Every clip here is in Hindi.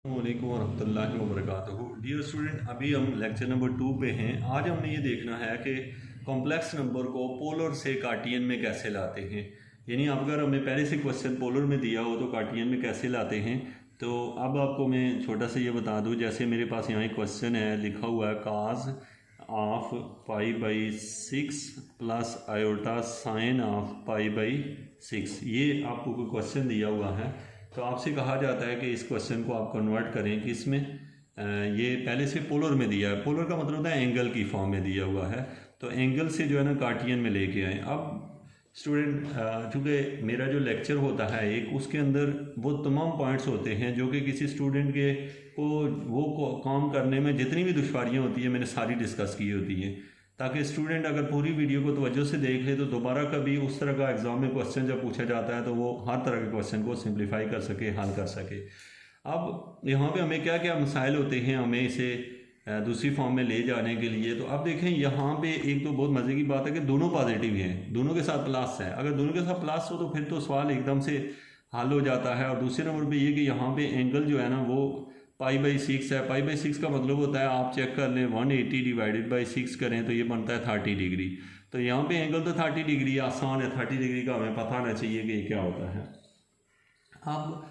वालेकुम वरहमतुल्लाहि वबरकातुहू। डियर स्टूडेंट, अभी हम लेक्चर नंबर 2 पे हैं। आज हमने ये देखना है कि कॉम्प्लेक्स नंबर को पोलर से कार्टियन में कैसे लाते हैं। यानी अगर हमें पहले से क्वेश्चन पोलर में दिया हो तो कार्टियन में कैसे लाते हैं। तो अब आपको मैं छोटा सा ये बता दूं, जैसे मेरे पास यहाँ एक क्वेश्चन है, लिखा हुआ है cos of π/6 plus iota sine of π/6। ये आपको कोई क्वेश्चन दिया हुआ है तो आपसे कहा जाता है कि इस क्वेश्चन को आप कन्वर्ट करें कि इसमें ये पहले से पोलर में दिया है। पोलर का मतलब होता है एंगल की फॉर्म में दिया हुआ है, तो एंगल से जो है ना कार्टियन में लेके आए। अब स्टूडेंट, चूँकि मेरा जो लेक्चर होता है एक, उसके अंदर वो तमाम पॉइंट्स होते हैं जो कि किसी स्टूडेंट के को काम करने में जितनी भी दुश्वारियाँ होती है मैंने सारी डिस्कस की होती हैं, ताकि स्टूडेंट अगर पूरी वीडियो को तवज्जो से देख ले तो दोबारा कभी उस तरह का एग्ज़ाम में क्वेश्चन जब पूछा जाता है तो वो हर तरह के क्वेश्चन को सिंप्लीफाई कर सके, हल कर सके। अब यहाँ पे हमें क्या क्या मसाइल होते हैं हमें इसे दूसरी फॉर्म में ले जाने के लिए। तो अब देखें यहाँ पे एक तो बहुत मज़े की बात है कि दोनों पॉजिटिव हैं, दोनों के साथ प्लस है। अगर दोनों के साथ प्लस हो तो फिर तो सवाल एकदम से हल हो जाता है। और दूसरे नंबर पे ये कि यहाँ पे एंगल जो है ना वो π/6 है। π/6 का मतलब होता है, आप चेक कर लें, 180 डिवाइडेड बाई 6 करें तो ये बनता है 30 डिग्री। तो यहाँ पे एंगल तो 30 डिग्री आसान है, 30 डिग्री का हमें पता होना चाहिए कि ये क्या होता है। अब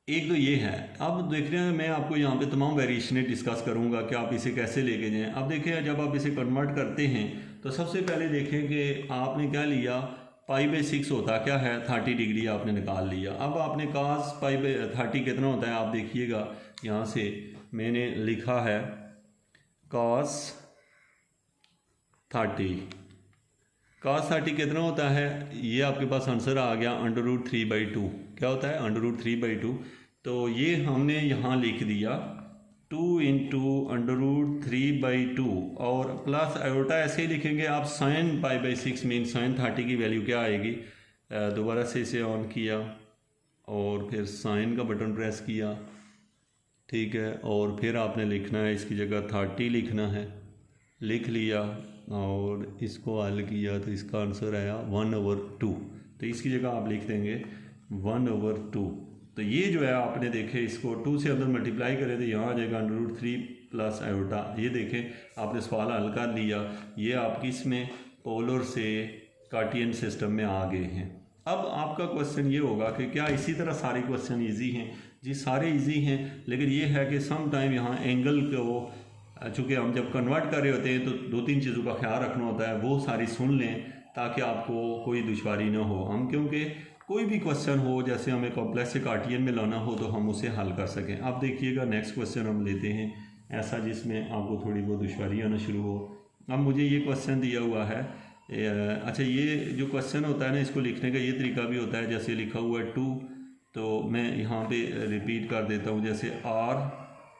एक तो ये है। अब देख रहे हैं मैं आपको यहाँ पे तमाम वेरिएशनें डिस्कस करूँगा कि आप इसे कैसे लेके जाएँ। अब देखें, जब आप इसे कन्वर्ट करते हैं तो सबसे पहले देखें कि आपने क्या लिया, π/6 होता क्या है, 30 डिग्री आपने निकाल लिया। अब आपने cos π/30 कितना होता है आप देखिएगा, यहाँ से मैंने लिखा है cos 30 कितना होता है, ये आपके पास आंसर आ गया √3/2। क्या होता है, √3/2। तो ये हमने यहाँ लिख दिया 2 × √3/2 और प्लस आयोटा ऐसे ही लिखेंगे आप। साइन π/6 मीन साइन 30 की वैल्यू क्या आएगी। दोबारा से इसे ऑन किया और फिर साइन का बटन प्रेस किया, ठीक है। और फिर आपने लिखना है, इसकी जगह 30 लिखना है, लिख लिया और इसको हल किया तो इसका आंसर आया 1/2। तो इसकी जगह आप लिख देंगे 1/2। तो ये जो है आपने देखे, इसको 2 से अंदर मल्टीप्लाई करें तो यहाँ आ जाएगा √3 प्लस आयोटा। ये देखें आपने सवाल हल कर लिया। ये आप किस में, पोलर से कार्टियन सिस्टम में आ गए हैं। अब आपका क्वेश्चन ये होगा कि क्या इसी तरह सारे क्वेश्चन इजी हैं? जी सारे इजी हैं, लेकिन ये है कि सम टाइम यहाँ एंगल को, चूँकि हम जब कन्वर्ट कर रहे होते हैं तो 2-3 चीज़ों का ख्याल रखना होता है, वो सारी सुन लें ताकि आपको कोई दुश्वारी ना हो। हम क्योंकि कोई भी क्वेश्चन हो, जैसे हमें कॉम्प्लेक्स से कार्टियन में लाना हो तो हम उसे हल कर सकें। अब देखिएगा नेक्स्ट क्वेश्चन हम लेते हैं ऐसा जिसमें आपको थोड़ी बहुत दुश्वारी आना शुरू हो। अब मुझे ये क्वेश्चन दिया हुआ है, अच्छा ये जो क्वेश्चन होता है ना, इसको लिखने का ये तरीका भी होता है। जैसे लिखा हुआ है 2, तो मैं यहाँ पे रिपीट कर देता हूँ, जैसे r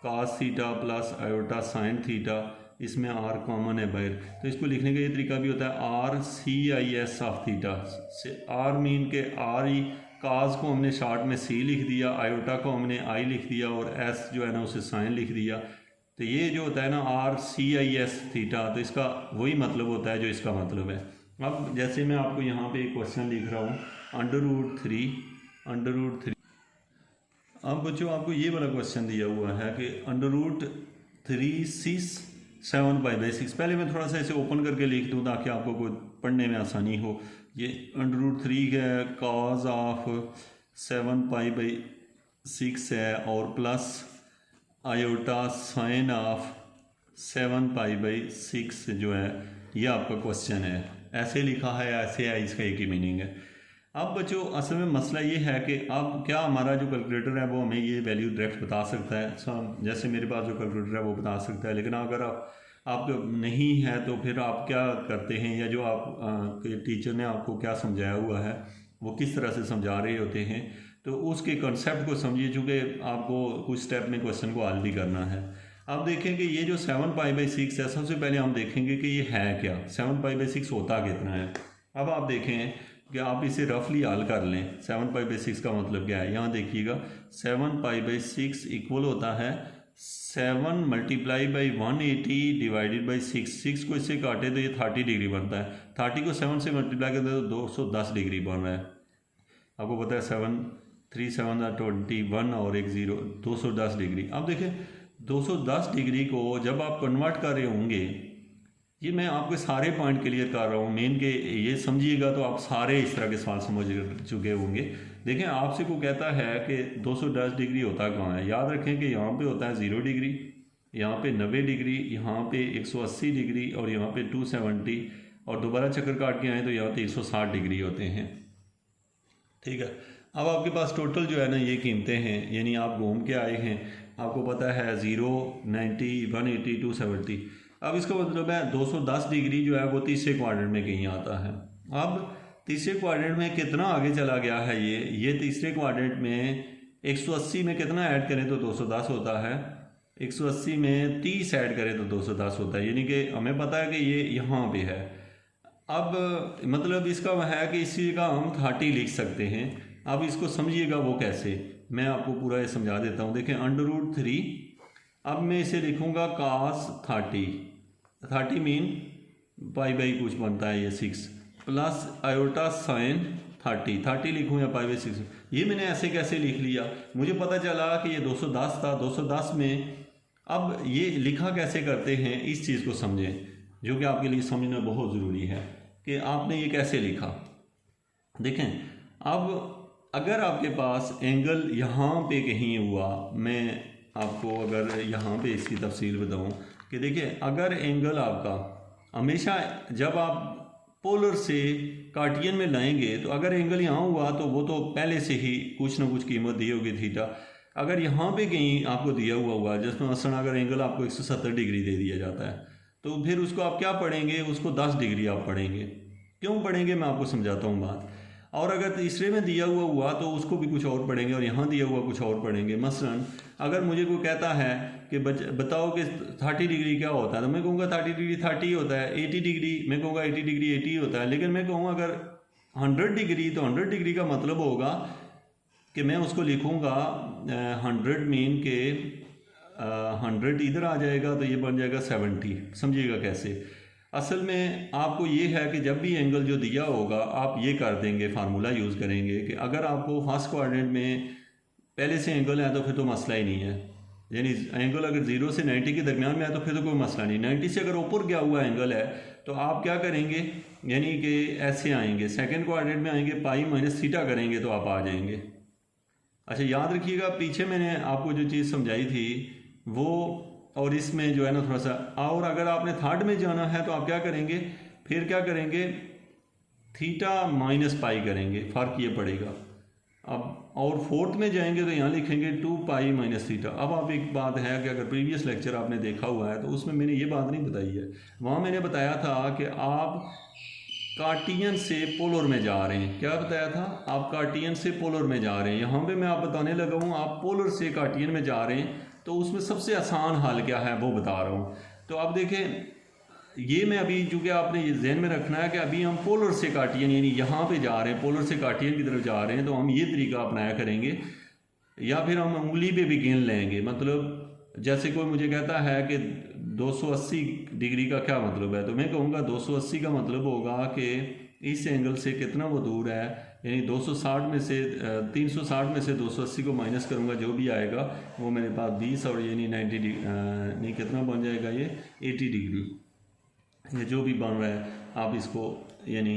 cos theta plus iota sine theta, इसमें r कॉमन है बाहर, तो इसको लिखने का ये तरीका भी होता है RCIS of theta. r mean के r ही, काज को हमने शॉर्ट में c लिख दिया, आयोटा को हमने i लिख दिया और s जो है ना उसे साइन लिख दिया। तो ये जो होता है ना RCIS थीटा, तो इसका वही मतलब होता है जो इसका मतलब है। अब जैसे मैं आपको यहाँ पे एक क्वेश्चन लिख रहा हूँ √3। अब बच्चों आपको ये वाला क्वेश्चन दिया हुआ है कि √367 π/6। पहले मैं थोड़ा सा इसे ओपन करके लिख दूँ ताकि आपको कोई पढ़ने में आसानी हो। ये √3 है, cos ऑफ 7 π/6 है और प्लस आयोटा साइन ऑफ 7 π/6 जो है, ये आपका क्वेश्चन है। ऐसे लिखा है, ऐसे है, इसका एक ही मीनिंग है। अब बच्चों असल में मसला ये है कि अब क्या हमारा जो कैलकुलेटर है वो हमें ये वैल्यू डायरेक्ट बता सकता है। जैसे मेरे पास जो कैलकुलेटर है वो बता सकता है, लेकिन अगर आप नहीं है तो फिर आप क्या करते हैं, या जो आप टीचर ने आपको क्या समझाया हुआ है वो किस तरह से समझा रहे होते हैं, तो उसके कॉन्सेप्ट को समझिए, चूँकि आपको कुछ स्टेप में क्वेश्चन को हल भी करना है। अब देखें कि ये जो 7 π/6 है, सबसे पहले हम देखेंगे कि ये है क्या, 7 π/6 होता कितना है। अब आप देखें कि आप इसे रफली हल कर लें। 7 π/6 का मतलब क्या है, यहाँ देखिएगा 7 π/6 इक्वल होता है 7 मल्टीप्लाई बाई 180 डिवाइडेड बाई 6 को इससे काटे तो ये 30 डिग्री बनता है। 30 को 7 से मल्टीप्लाई करते तो 210 डिग्री बन रहा है। आपको पता है 7 3 7 21 और एक 0, 210 डिग्री। अब देखें 210 डिग्री को जब आप कन्वर्ट कर रहे होंगे, ये मैं आपके सारे पॉइंट क्लियर कर रहा हूँ, मेन के ये समझिएगा तो आप सारे इस तरह के सवाल समझ चुके होंगे। देखें आपसे को कहता है कि 210 डिग्री होता कहाँ है, याद रखें कि यहाँ पे होता है 0 डिग्री, यहाँ पे 90 डिग्री, यहाँ पे 180 डिग्री और यहाँ पे 270, और दोबारा चक्कर काट के आए तो यहाँ 360 डिग्री होते हैं। ठीक है, अब आपके पास टोटल जो है ना ये कीमतें हैं, यानी आप घूम के आए हैं, आपको पता है 0, 90, 180, 270। अब इसका मतलब है 210 डिग्री जो है वो तीसरे क्वाड्रेंट में कहीं आता है। अब तीसरे क्वाड्रेंट में कितना आगे चला गया है ये तीसरे क्वाड्रेंट में 180 में कितना ऐड करें तो 210 होता है, 180 में 30 ऐड करें तो 210 होता है, यानी कि हमें पता है कि ये यहाँ पे है। अब मतलब इसका है कि इसी का हम 30 लिख सकते हैं। अब इसको समझिएगा वो कैसे, मैं आपको पूरा ये समझा देता हूँ। देखें √3, अब मैं इसे लिखूँगा cos 30 मीन पाई बाई कुछ बनता है ये 6, प्लस आयोटा साइन 30 लिखूँ या पाई बाई 6। ये मैंने ऐसे कैसे लिख लिया, मुझे पता चला कि ये 210 था, 210 में अब ये लिखा कैसे करते हैं इस चीज़ को समझें, जो कि आपके लिए समझना बहुत ज़रूरी है कि आपने ये कैसे लिखा। देखें अब अगर आपके पास एंगल यहाँ पे कहीं हुआ, मैं आपको अगर यहाँ पे इसकी तफसील बताऊँ कि देखिए अगर एंगल आपका हमेशा जब आप पोलर से कार्टियन में लाएंगे तो अगर एंगल यहाँ हुआ तो वो तो पहले से ही कुछ ना कुछ कीमत दी होगी थीटा। अगर यहाँ पे कहीं आपको दिया हुआ जिसमें मसलन अगर एंगल आपको 170 डिग्री दे दिया जाता है तो फिर उसको आप क्या पढ़ेंगे, उसको 10 डिग्री आप पढ़ेंगे। क्यों पढ़ेंगे मैं आपको समझाता हूँ बात। और अगर तीसरे में दिया हुआ तो उसको भी कुछ और पढ़ेंगे और यहाँ दिया हुआ कुछ और पढ़ेंगे। मसलन अगर मुझे कोई कहता है कि बताओ कि 30 डिग्री क्या होता है, तो मैं कहूँगा 30 डिग्री 30 होता है, 80 डिग्री मैं कहूँगा 80 डिग्री 80 होता है। लेकिन मैं कहूँगा अगर 100 डिग्री तो 100 डिग्री का मतलब होगा कि मैं उसको लिखूँगा 100 मीन के 100 इधर आ जाएगा तो ये बन जाएगा 70। समझिएगा कैसे। असल में आपको ये है कि जब भी एंगल जो दिया होगा आप ये कर देंगे, फार्मूला यूज़ करेंगे कि अगर आपको फर्स्ट क्वाड्रेंट में पहले से एंगल है तो फिर तो मसला ही नहीं है, यानी एंगल अगर 0 से 90 के दरमियान में है तो फिर तो कोई मसला नहीं। 90 से अगर ऊपर गया हुआ एंगल है तो आप क्या करेंगे, यानी कि ऐसे आएंगे, सेकंड क्वाड्रेंट में आएंगे, पाई माइनस थीटा करेंगे तो आप आ जाएंगे। अच्छा याद रखिएगा पीछे मैंने आपको जो चीज़ समझाई थी वो, और इसमें जो है ना थोड़ा सा, और अगर आपने थर्ड में जाना है तो आप क्या करेंगे, फिर क्या करेंगे थीटा माइनस पाई करेंगे, फ़र्क ये पड़ेगा। अब और फोर्थ में जाएंगे तो यहाँ लिखेंगे 2 पाई माइनस थीटा। अब आप एक बात है कि अगर प्रीवियस लेक्चर आपने देखा हुआ है तो उसमें मैंने ये बात नहीं बताई है, वहाँ मैंने बताया था कि आप कार्टियन से पोलर में जा रहे हैं। क्या बताया था, आप कार्टियन से पोलर में जा रहे हैं। यहाँ पे मैं आप बताने लगा हूँ आप पोलर से कार्टियन में जा रहे हैं तो उसमें सबसे आसान हल क्या है वो बता रहा हूँ। तो अब देखें ये मैं अभी चूँकि आपने ये जहन में रखना है कि अभी हम पोलर से कार्टियन यानी यहाँ पे जा रहे हैं, पोलर से कार्टियन की तरफ जा रहे हैं, तो हम ये तरीका अपनाया करेंगे या फिर हम उंगली पे भी गिन लेंगे। मतलब जैसे कोई मुझे कहता है कि 280 डिग्री का क्या मतलब है, तो मैं कहूँगा 280 का मतलब होगा कि इस एंगल से कितना वो दूर है, यानी 260 में से 360 में से 280 को माइनस करूँगा जो भी आएगा वो मेरे पास 20 और यानी 90 नहीं कितना बन जाएगा ये 80 डिग्री, ये जो भी बन रहा है आप इसको यानी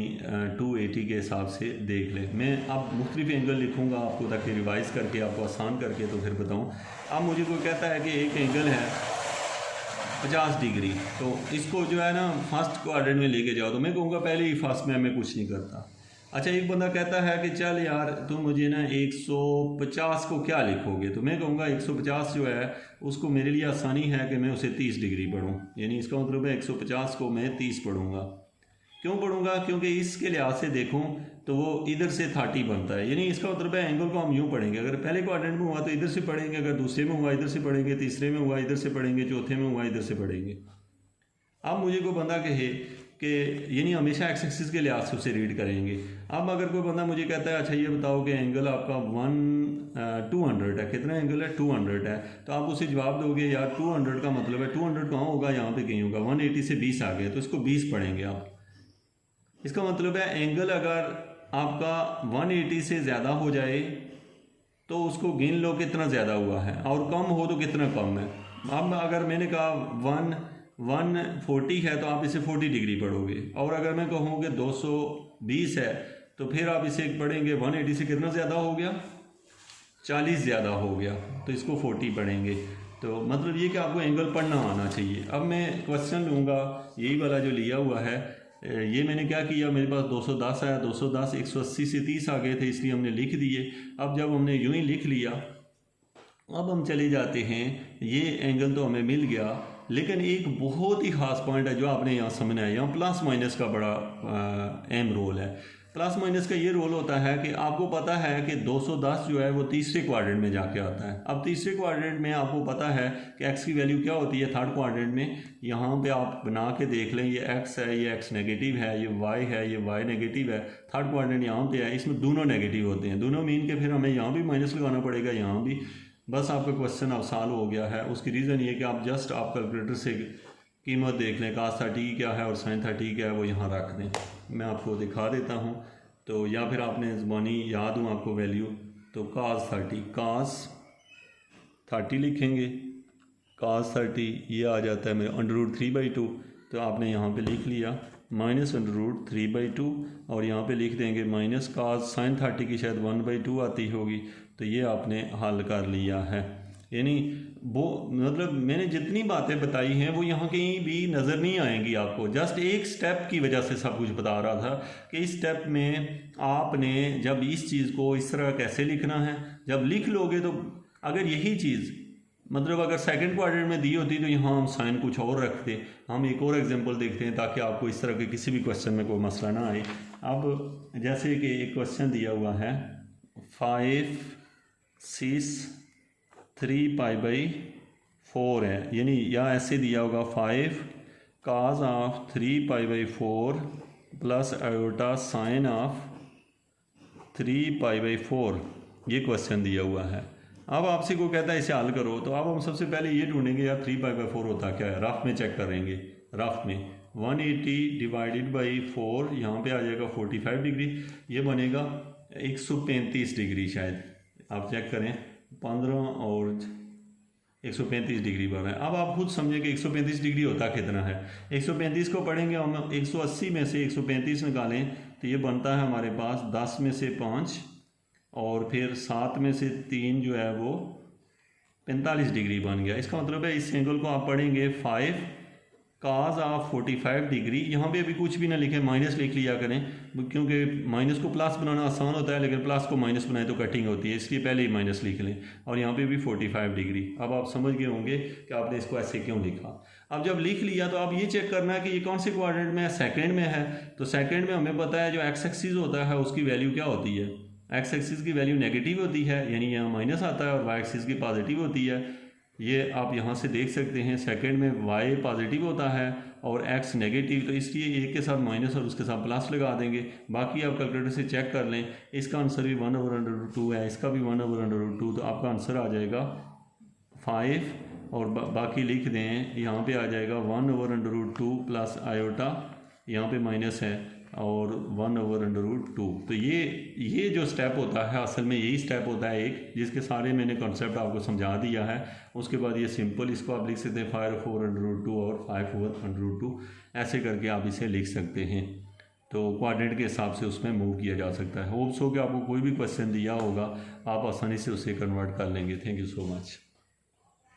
280 के हिसाब से देख लें। मैं अब मुख्तलिफ एंगल लिखूँगा आपको ताकि रिवाइज़ करके आपको आसान करके तो फिर बताऊँ। अब मुझे कोई कहता है कि एक एंगल है 50 डिग्री, तो इसको जो है ना फर्स्ट क्वाड्रेंट में लेके जाओ, तो मैं कहूँगा पहले ही फर्स्ट में मैं कुछ नहीं करता। अच्छा एक बंदा कहता है कि चल यार तुम मुझे ना 150 को क्या लिखोगे, तो मैं कहूँगा 150 जो है उसको मेरे लिए आसानी है कि मैं उसे 30 डिग्री पढ़ूँ, यानी इसका मतलब है 150 को मैं 30 पढ़ूँगा। क्यों पढ़ूँगा, क्योंकि इसके लिहाज से देखूँ तो वो इधर से 30 बनता है, यानी इसका मतलब है एंगल को हम यूँ पढ़ेंगे, अगर पहले क्वाड्रेंट में हुआ तो इधर से पढ़ेंगे, अगर दूसरे में हुआ इधर से पढ़ेंगे, तीसरे में हुआ इधर से पढ़ेंगे, चौथे में हुआ इधर से पढ़ेंगे। अब मुझे कोई बंदा कहे कि यानी हमेशा एक्स एक्सिस के लिहाज से उसे रीड करेंगे। अब अगर कोई बंदा मुझे कहता है अच्छा ये बताओ कि एंगल आपका 200 है, कितना एंगल है 200 है, तो आप उसे जवाब दोगे यार 200 का मतलब है 200 कहाँ होगा, यहाँ पे कहीं होगा, 180 से 20 आ गए तो इसको 20 पढ़ेंगे आप। इसका मतलब है एंगल अगर आपका 180 से ज़्यादा हो जाए तो उसको गिन लो कितना ज़्यादा हुआ है, और कम हो तो कितना कम है। अब अगर मैंने कहा 140 है तो आप इसे 40 डिग्री पढ़ोगे, और अगर मैं कहूँ कि 220 है तो फिर आप इसे पढ़ेंगे 180 से कितना ज़्यादा हो गया, 40 ज़्यादा हो गया, तो इसको 40 पढ़ेंगे। तो मतलब ये कि आपको एंगल पढ़ना आना चाहिए। अब मैं क्वेश्चन लूँगा यही वाला जो लिया हुआ है, ये मैंने क्या किया, मेरे पास 210 आया, 210 180 से 30 आ गए थे, इसलिए हमने लिख दिए। अब जब हमने यूं ही लिख लिया, अब हम चले जाते हैं, ये एंगल तो हमें मिल गया, लेकिन एक बहुत ही ख़ास पॉइंट है जो आपने यहाँ समझना है। यहाँ प्लस माइनस का बड़ा अहम रोल है। प्लस माइनस का ये रोल होता है कि आपको पता है कि 210 जो है वो तीसरे क्वाड्रेंट में जाके आता है। अब तीसरे क्वाड्रेंट में आपको पता है कि x की वैल्यू क्या होती है थर्ड क्वाड्रेंट में। यहाँ पे आप बना के देख लें, ये x है, ये x नेगेटिव है, ये y है, ये y नेगेटिव है। थर्ड क्वाड्रेंट यहाँ पे है, इसमें दोनों नेगेटिव होते हैं, दोनों मीन के फिर हमें यहाँ भी माइनस लगाना पड़ेगा, यहाँ भी। बस आपका क्वेश्चन अब सॉल्व हो गया है। उसकी रीज़न ये कि आप जस्ट आप कैलकुलेटर से कीमत देख लें, cos 30 क्या है और sin 30 क्या है, वो यहाँ रख दें। मैं आपको दिखा देता हूँ, तो या फिर आपने ज़बानी याद हूँ आपको वैल्यू, तो cos 30 लिखेंगे, cos 30 ये आ जाता है मेरे √3/2, तो आपने यहाँ पे लिख लिया -√3/2, और यहाँ पे लिख देंगे माइनस cos sin 30 की शायद 1/2 आती होगी, तो ये आपने हल कर लिया है। यानी वो मतलब मैंने जितनी बातें बताई हैं वो यहाँ कहीं भी नज़र नहीं आएंगी आपको, जस्ट एक स्टेप की वजह से सब कुछ बता रहा था कि इस स्टेप में आपने जब इस चीज़ को इस तरह कैसे लिखना है, जब लिख लोगे तो अगर यही चीज़ मतलब अगर सेकंड क्वाड्रेंट में दी होती तो यहाँ हम साइन कुछ और रखते। हम एक और एग्जांपल देखते हैं ताकि आपको इस तरह के किसी भी क्वेश्चन में कोई मसला ना आए। अब जैसे कि एक क्वेश्चन दिया हुआ है 5 6 3π/4 है, यानी या ऐसे दिया होगा 5 cos of 3π/4 plus iota sine of 3π/4, ये क्वेश्चन दिया हुआ है। अब आपसे कोई कहता है इसे हल करो, तो अब हम सबसे पहले ये ढूंढेंगे यार 3π/4 होता क्या है, रफ में चेक करेंगे। रफ में 180 डिवाइडेड बाई 4 यहाँ पे आ जाएगा 45 डिग्री, ये बनेगा 135 डिग्री शायद, आप चेक करें 15 और 135 डिग्री बन रहा है। अब आप खुद समझें कि 135 डिग्री होता कितना है। 135 को पढ़ेंगे हम, 180 में से 135 निकालें तो ये बनता है हमारे पास 10 में से 5 और फिर 7 में से 3 जो है वो 45 डिग्री बन गया। इसका मतलब है इस एंगल को आप पढ़ेंगे 5 cos ऑफ 45 डिग्री। यहाँ पे अभी कुछ भी ना लिखें, माइनस लिख लिया करें, क्योंकि माइनस को प्लस बनाना आसान होता है लेकिन प्लस को माइनस बनाए तो कटिंग होती है, इसलिए पहले ही माइनस लिख लें। और यहाँ पे भी 45 डिग्री। अब आप समझ गए होंगे कि आपने इसको ऐसे क्यों लिखा। अब जब लिख लिया तो आप ये चेक करना है कि ये कौन से क्वाड्रेंट में है, सेकेंड में है। तो सेकेंड में हमें पता है जो एक्स एक्सिस होता है उसकी वैल्यू क्या होती है, एक्स एक्सिस की वैल्यू नेगेटिव होती है, यानी यहाँ माइनस आता है, और वाई एक्सिस की पॉजिटिव होती है। ये आप यहाँ से देख सकते हैं, सेकंड में वाई पॉजिटिव होता है और एक्स नेगेटिव, तो इसलिए एक के साथ माइनस और उसके साथ प्लस लगा देंगे। बाकी आप कैलकुलेटर से चेक कर लें, इसका आंसर भी 1/√2 है, इसका भी 1/√2, तो आपका आंसर आ जाएगा 5 और बाकी लिख दें, यहाँ पे आ जाएगा 1/√2 प्लस आयोटा, यहाँ पे माइनस है, और 1/√2। तो ये जो स्टेप होता है असल में यही स्टेप होता है एक, जिसके सारे मैंने कॉन्सेप्ट आपको समझा दिया है। उसके बाद ये सिंपल इसको आप लिख सकते हैं 5/√2 और 5/√2, ऐसे करके आप इसे लिख सकते हैं। तो क्वाड्रेंट के हिसाब से उसमें मूव किया जा सकता है। होप्स हो कि आपको कोई भी क्वेश्चन दिया होगा आप आसानी से उसे कन्वर्ट कर लेंगे। Thank you so much.